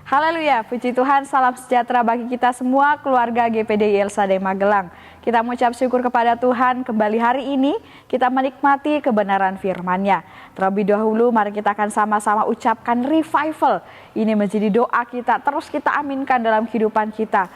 Haleluya, puji Tuhan, salam sejahtera bagi kita semua, keluarga GPDI El Shaddai Magelang. Kita mengucap syukur kepada Tuhan, kembali hari ini kita menikmati kebenaran firman-Nya. Terlebih dahulu mari kita akan sama-sama ucapkan revival. Ini menjadi doa kita, terus kita aminkan dalam kehidupan kita.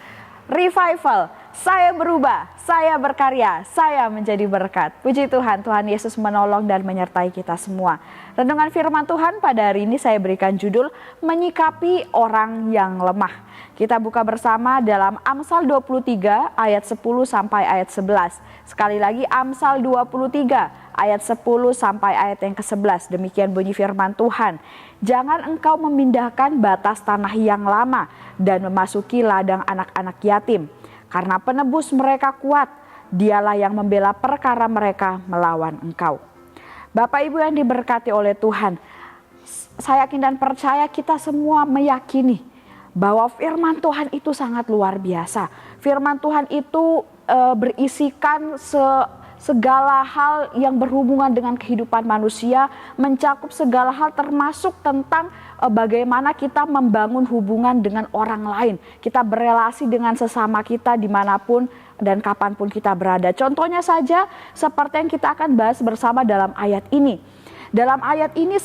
Revival, saya berubah, saya berkarya, saya menjadi berkat. Puji Tuhan, Tuhan Yesus menolong dan menyertai kita semua. Renungan firman Tuhan pada hari ini saya berikan judul Menyikapi Orang yang Lemah. Kita buka bersama dalam Amsal 23 ayat 10 sampai ayat 11. Sekali lagi Amsal 23 ayat 10 sampai ayat yang ke-11. Demikian bunyi firman Tuhan. Jangan engkau memindahkan batas tanah yang lama dan memasuki ladang anak-anak yatim. Karena penebus mereka kuat, dialah yang membela perkara mereka melawan engkau. Bapak Ibu yang diberkati oleh Tuhan, saya yakin dan percaya kita semua meyakini bahwa firman Tuhan itu sangat luar biasa. Firman Tuhan itu berisikan segala hal yang berhubungan dengan kehidupan manusia, mencakup segala hal termasuk tentang bagaimana kita membangun hubungan dengan orang lain. Kita berelasi dengan sesama kita dimanapun dan kapanpun kita berada. Contohnya saja seperti yang kita akan bahas bersama dalam ayat ini. Dalam ayat ini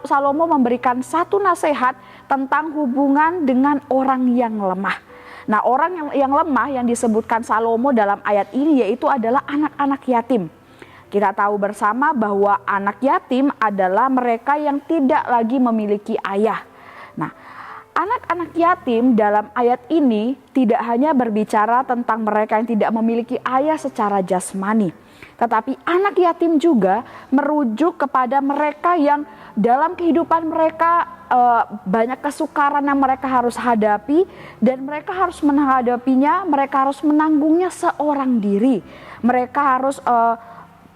Salomo memberikan satu nasihat tentang hubungan dengan orang yang lemah. Nah, orang yang lemah yang disebutkan Salomo dalam ayat ini yaitu adalah anak-anak yatim. Kita tahu bersama bahwa anak yatim adalah mereka yang tidak lagi memiliki ayah. Nah, anak-anak yatim dalam ayat ini tidak hanya berbicara tentang mereka yang tidak memiliki ayah secara jasmani, tetapi anak yatim juga merujuk kepada mereka yang dalam kehidupan mereka banyak kesukaran yang mereka harus hadapi dan mereka harus menghadapinya, mereka harus menanggungnya seorang diri. Mereka harus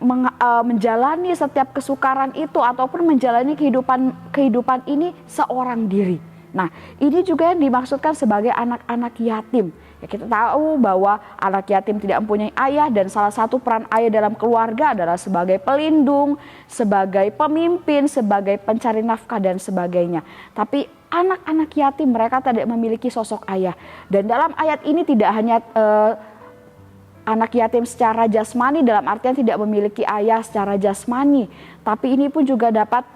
menjalani setiap kesukaran itu ataupun menjalani kehidupan ini seorang diri. Nah, ini juga yang dimaksudkan sebagai anak-anak yatim. Ya, kita tahu bahwa anak yatim tidak mempunyai ayah dan salah satu peran ayah dalam keluarga adalah sebagai pelindung, sebagai pemimpin, sebagai pencari nafkah dan sebagainya. Tapi anak-anak yatim mereka tidak memiliki sosok ayah. Dan dalam ayat ini tidak hanya anak yatim secara jasmani dalam artian tidak memiliki ayah secara jasmani, tapi ini pun juga dapat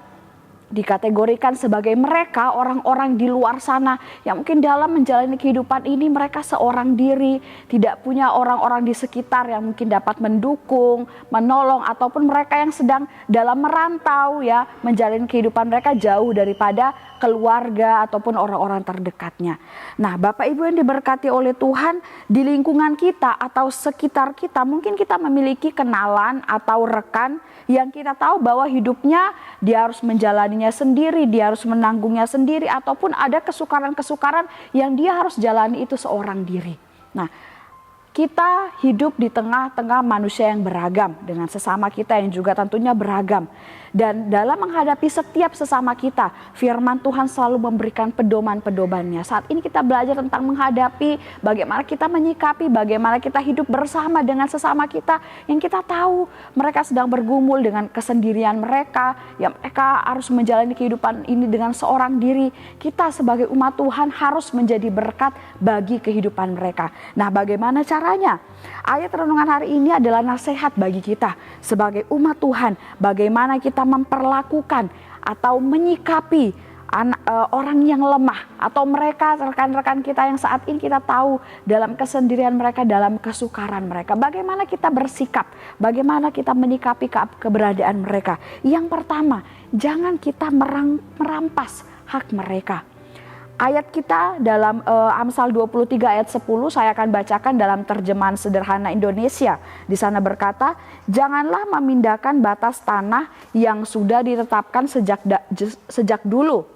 dikategorikan sebagai mereka orang-orang di luar sana yang mungkin dalam menjalani kehidupan ini mereka seorang diri, tidak punya orang-orang di sekitar yang mungkin dapat mendukung, menolong, ataupun mereka yang sedang dalam merantau ya, menjalani kehidupan mereka jauh daripada keluarga ataupun orang-orang terdekatnya. Nah, Bapak Ibu yang diberkati oleh Tuhan, di lingkungan kita atau sekitar kita mungkin kita memiliki kenalan atau rekan yang kita tahu bahwa hidupnya dia harus menjalaninya sendiri, dia harus menanggungnya sendiri, ataupun ada kesukaran-kesukaran yang dia harus jalani itu seorang diri. Nah, kita hidup di tengah-tengah manusia yang beragam dengan sesama kita yang juga tentunya beragam. Dan dalam menghadapi setiap sesama kita, firman Tuhan selalu memberikan pedoman-pedomannya. Saat ini kita belajar tentang menghadapi, bagaimana kita menyikapi, bagaimana kita hidup bersama dengan sesama kita yang kita tahu mereka sedang bergumul dengan kesendirian mereka, yang mereka harus menjalani kehidupan ini dengan seorang diri. Kita sebagai umat Tuhan harus menjadi berkat bagi kehidupan mereka. Nah, bagaimana caranya? Ayat renungan hari ini adalah nasihat bagi kita sebagai umat Tuhan, bagaimana kita memperlakukan atau menyikapi orang yang lemah atau mereka rekan-rekan kita yang saat ini kita tahu dalam kesendirian mereka, dalam kesukaran mereka. Bagaimana kita bersikap, bagaimana kita menyikapi keberadaan mereka. Yang pertama, jangan kita merampas hak mereka. Ayat kita dalam Amsal 23 ayat 10 saya akan bacakan dalam terjemahan sederhana Indonesia. Di sana berkata, janganlah memindahkan batas tanah yang sudah ditetapkan sejak dulu,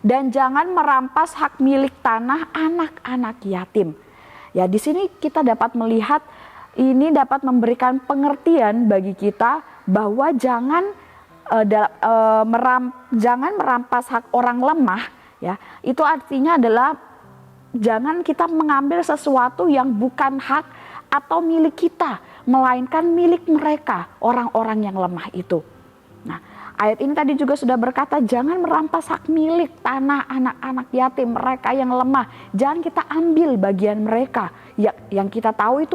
dan jangan merampas hak milik tanah anak-anak yatim. Ya, di sini kita dapat melihat ini dapat memberikan pengertian bagi kita bahwa jangan merampas hak orang lemah. Ya, itu artinya adalah jangan kita mengambil sesuatu yang bukan hak atau milik kita, melainkan milik mereka, orang-orang yang lemah itu. Nah, Ayat ini tadi juga sudah berkata jangan merampas hak milik tanah anak-anak yatim, mereka yang lemah. Jangan kita ambil bagian mereka. Yang kita tahu itu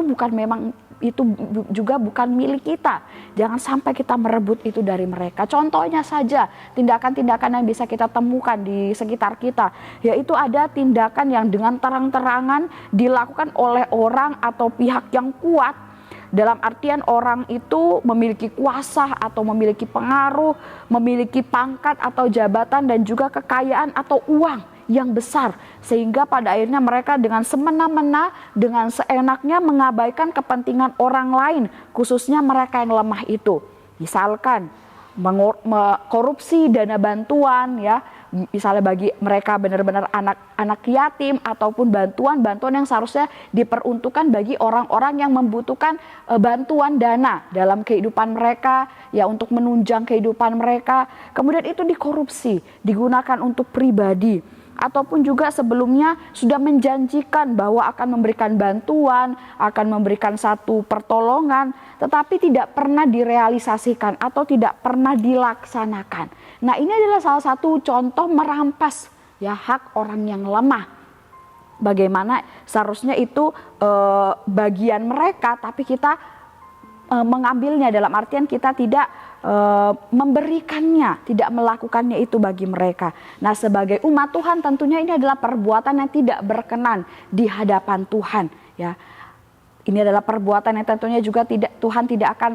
juga bukan milik kita. Jangan sampai kita merebut itu dari mereka. Contohnya saja tindakan-tindakan yang bisa kita temukan di sekitar kita, yaitu ada tindakan yang dengan terang-terangan dilakukan oleh orang atau pihak yang kuat. Dalam artian orang itu memiliki kuasa atau memiliki pengaruh, memiliki pangkat atau jabatan dan juga kekayaan atau uang yang besar. Sehingga pada akhirnya mereka dengan semena-mena, dengan seenaknya mengabaikan kepentingan orang lain, khususnya mereka yang lemah itu. Misalkan korupsi dana bantuan, ya, misalnya bagi mereka benar-benar anak yatim, ataupun bantuan yang seharusnya diperuntukkan bagi orang-orang yang membutuhkan bantuan dana dalam kehidupan mereka, ya, untuk menunjang kehidupan mereka. Kemudian itu dikorupsi, digunakan untuk pribadi. Ataupun juga sebelumnya sudah menjanjikan bahwa akan memberikan bantuan, akan memberikan satu pertolongan, tetapi tidak pernah direalisasikan atau tidak pernah dilaksanakan. Nah, ini adalah salah satu contoh merampas, ya, hak orang yang lemah. Bagaimana seharusnya itu bagian mereka, tapi kita mengambilnya, dalam artian kita tidak memberikannya, tidak melakukannya itu bagi mereka. Nah, sebagai umat Tuhan tentunya ini adalah perbuatan yang tidak berkenan di hadapan Tuhan, ya. Ini adalah perbuatan yang tentunya juga Tuhan tidak akan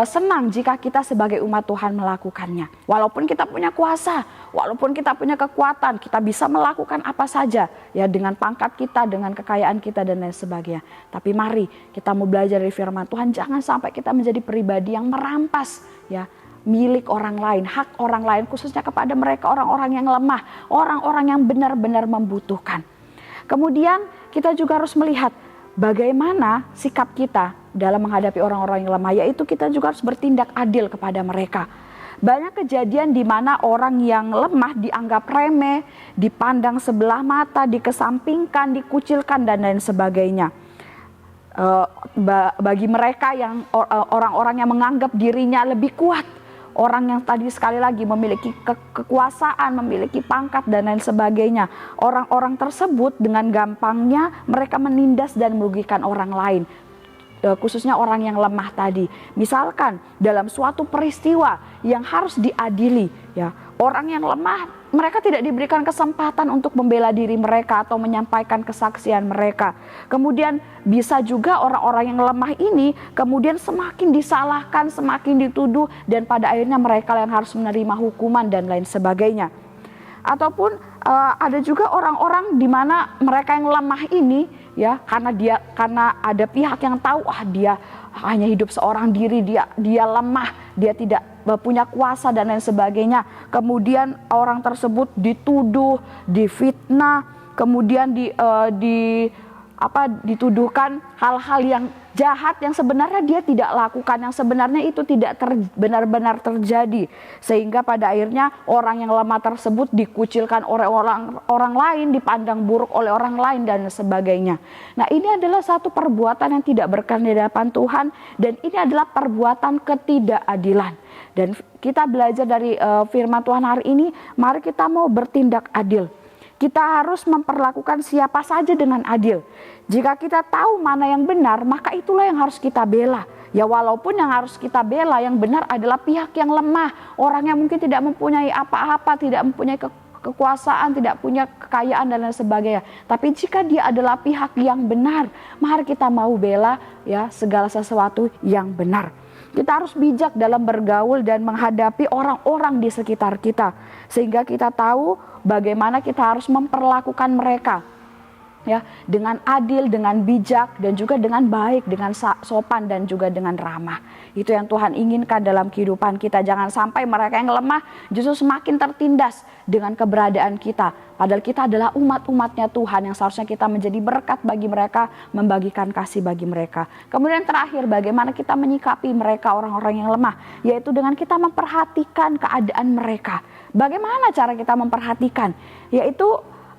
senang jika kita sebagai umat Tuhan melakukannya. Walaupun kita punya kuasa, walaupun kita punya kekuatan, kita bisa melakukan apa saja, ya, dengan pangkat kita, dengan kekayaan kita dan lain sebagainya. Tapi mari kita mau belajar dari firman Tuhan, jangan sampai kita menjadi pribadi yang merampas, ya, milik orang lain, hak orang lain, khususnya kepada mereka orang-orang yang lemah, orang-orang yang benar-benar membutuhkan. Kemudian kita juga harus melihat bagaimana sikap kita dalam menghadapi orang-orang yang lemah, yaitu kita juga harus bertindak adil kepada mereka. Banyak kejadian di mana orang yang lemah dianggap remeh, dipandang sebelah mata, dikesampingkan, dikucilkan dan lain sebagainya. Bagi mereka yang orang-orang yang menganggap dirinya lebih kuat, orang yang tadi sekali lagi memiliki kekuasaan, memiliki pangkat dan lain sebagainya, orang-orang tersebut dengan gampangnya mereka menindas dan merugikan orang lain, khususnya orang yang lemah tadi. Misalkan dalam suatu peristiwa yang harus diadili, ya, orang yang lemah mereka tidak diberikan kesempatan untuk membela diri mereka atau menyampaikan kesaksian mereka. Kemudian bisa juga orang-orang yang lemah ini kemudian semakin disalahkan, semakin dituduh, dan pada akhirnya mereka yang harus menerima hukuman dan lain sebagainya. Ataupun ada juga orang-orang di mana mereka yang lemah ini, ya, karena ada pihak yang tahu, dia hanya hidup seorang diri, dia lemah, dia tidak punya kuasa dan lain sebagainya. Kemudian orang tersebut dituduh, difitnah, kemudian dituduhkan hal-hal yang jahat yang sebenarnya dia tidak lakukan, yang sebenarnya itu tidak benar-benar terjadi, sehingga pada akhirnya orang yang lemah tersebut dikucilkan oleh orang lain, dipandang buruk oleh orang lain dan sebagainya. Nah, ini adalah satu perbuatan yang tidak berkenan di hadapan Tuhan, dan ini adalah perbuatan ketidakadilan. Dan kita belajar dari firman Tuhan hari ini, mari kita mau bertindak adil. Kita harus memperlakukan siapa saja dengan adil. Jika kita tahu mana yang benar, maka itulah yang harus kita bela. Ya, walaupun yang harus kita bela yang benar adalah pihak yang lemah, orang yang mungkin tidak mempunyai apa-apa, tidak mempunyai kekuasaan, tidak punya kekayaan dan lain sebagainya. Tapi jika dia adalah pihak yang benar, mari kita mau bela, ya, segala sesuatu yang benar. Kita harus bijak dalam bergaul dan menghadapi orang-orang di sekitar kita, sehingga kita tahu bagaimana kita harus memperlakukan mereka, ya, dengan adil, dengan bijak, dan juga dengan baik, dengan sopan dan juga dengan ramah. Itu yang Tuhan inginkan dalam kehidupan kita. Jangan sampai mereka yang lemah justru semakin tertindas dengan keberadaan kita. Padahal kita adalah umat-umatnya Tuhan yang seharusnya kita menjadi berkat bagi mereka, membagikan kasih bagi mereka. Kemudian terakhir, bagaimana kita menyikapi mereka orang-orang yang lemah, yaitu dengan kita memperhatikan keadaan mereka. Bagaimana cara kita memperhatikan? Yaitu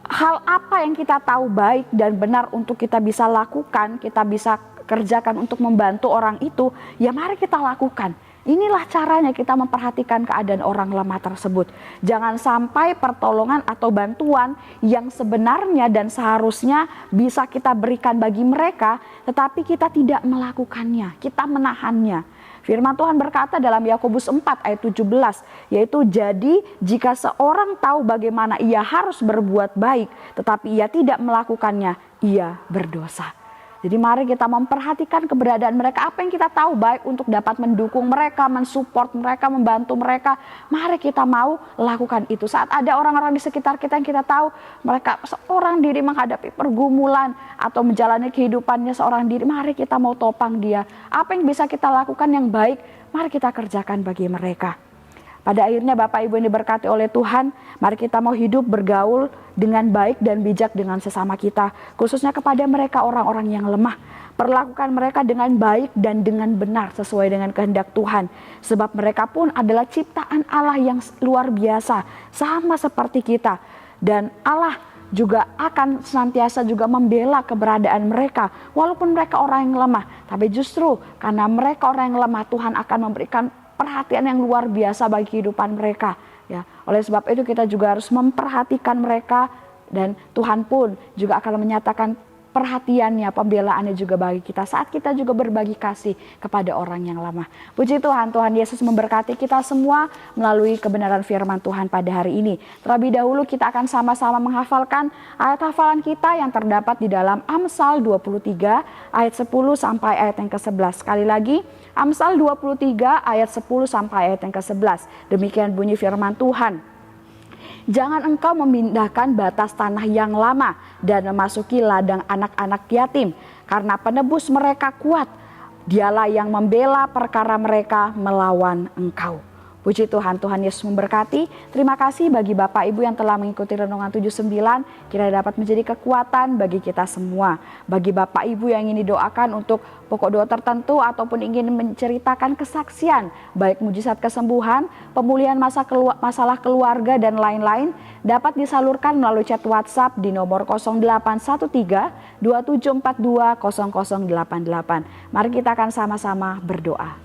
hal apa yang kita tahu baik dan benar untuk kita bisa lakukan, kita bisa kerjakan untuk membantu orang itu, ya mari kita lakukan. Inilah caranya kita memperhatikan keadaan orang lemah tersebut. Jangan sampai pertolongan atau bantuan yang sebenarnya dan seharusnya bisa kita berikan bagi mereka, tetapi kita tidak melakukannya, kita menahannya. Firman Tuhan berkata dalam Yakobus 4 ayat 17, yaitu jadi jika seorang tahu bagaimana ia harus berbuat baik, tetapi ia tidak melakukannya, ia berdosa. Jadi mari kita memperhatikan keberadaan mereka, apa yang kita tahu baik untuk dapat mendukung mereka, mensupport mereka, membantu mereka. Mari kita mau lakukan itu. Saat ada orang-orang di sekitar kita yang kita tahu mereka seorang diri menghadapi pergumulan atau menjalani kehidupannya seorang diri, mari kita mau topang dia. Apa yang bisa kita lakukan yang baik, mari kita kerjakan bagi mereka. Pada akhirnya Bapak Ibu yang diberkati oleh Tuhan, mari kita mau hidup bergaul dengan baik dan bijak dengan sesama kita. Khususnya kepada mereka orang-orang yang lemah. Perlakukan mereka dengan baik dan dengan benar sesuai dengan kehendak Tuhan. Sebab mereka pun adalah ciptaan Allah yang luar biasa. Sama seperti kita. Dan Allah juga akan senantiasa juga membela keberadaan mereka. Walaupun mereka orang yang lemah. Tapi justru karena mereka orang yang lemah, Tuhan akan memberikan perhatian yang luar biasa bagi kehidupan mereka, ya. Oleh sebab itu kita juga harus memperhatikan mereka, dan Tuhan pun juga akan menyatakan perhatiannya, pembelaannya juga bagi kita saat kita juga berbagi kasih kepada orang yang lemah. Puji Tuhan, Tuhan Yesus memberkati kita semua melalui kebenaran firman Tuhan pada hari ini. Terlebih dahulu kita akan sama-sama menghafalkan ayat hafalan kita yang terdapat di dalam Amsal 23 ayat 10 sampai ayat yang ke-11. Sekali lagi, Amsal 23 ayat 10 sampai ayat yang ke-11. Demikian bunyi firman Tuhan. Jangan engkau memindahkan batas tanah yang lama dan memasuki ladang anak-anak yatim, karena penebus mereka kuat. Dialah yang membela perkara mereka melawan engkau. Puji Tuhan, Tuhan Yesus memberkati. Terima kasih bagi Bapak Ibu yang telah mengikuti Renungan 79. Kiranya dapat menjadi kekuatan bagi kita semua. Bagi Bapak Ibu yang ingin didoakan untuk pokok doa tertentu ataupun ingin menceritakan kesaksian, baik mujizat kesembuhan, pemulihan masalah keluarga dan lain-lain, dapat disalurkan melalui chat WhatsApp di nomor 0813 2742 0088. Mari kita akan sama-sama berdoa.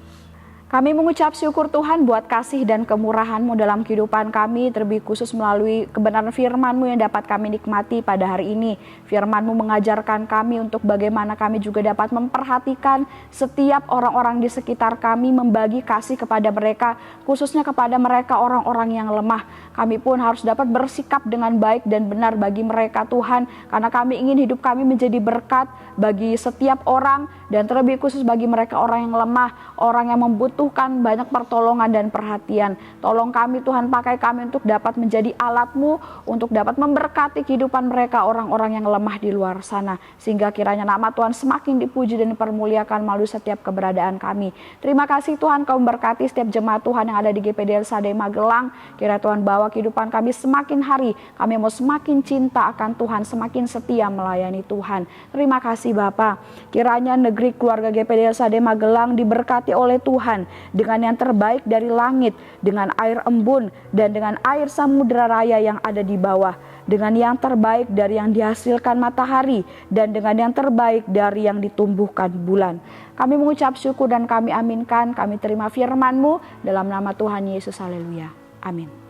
Kami mengucap syukur Tuhan buat kasih dan kemurahan-Mu dalam kehidupan kami, terlebih khusus melalui kebenaran firman-Mu yang dapat kami nikmati pada hari ini. Firman-Mu mengajarkan kami untuk bagaimana kami juga dapat memperhatikan setiap orang-orang di sekitar kami, membagi kasih kepada mereka, khususnya kepada mereka orang-orang yang lemah. Kami pun harus dapat bersikap dengan baik dan benar bagi mereka Tuhan, karena kami ingin hidup kami menjadi berkat bagi setiap orang, dan terlebih khusus bagi mereka orang yang lemah, orang yang membutuhkan banyak pertolongan dan perhatian. Tolong kami Tuhan, pakai kami untuk dapat menjadi alat-Mu, untuk dapat memberkati kehidupan mereka orang-orang yang lemah di luar sana, sehingga kiranya nama Tuhan semakin dipuji dan dipermuliakan melalui setiap keberadaan kami. Terima kasih Tuhan, Kau memberkati setiap jemaat Tuhan yang ada di GPD LSAD Magelang. Kiranya Tuhan bawa kehidupan kami semakin hari, kami mau semakin cinta akan Tuhan, semakin setia melayani Tuhan. Terima kasih Bapa. Kiranya negeri keluarga GPD LSAD Magelang diberkati oleh Tuhan dengan yang terbaik dari langit, dengan air embun dan dengan air samudera raya yang ada di bawah, dengan yang terbaik dari yang dihasilkan matahari dan dengan yang terbaik dari yang ditumbuhkan bulan. Kami mengucap syukur dan kami aminkan, kami terima firman-Mu dalam nama Tuhan Yesus. Haleluya. Amin.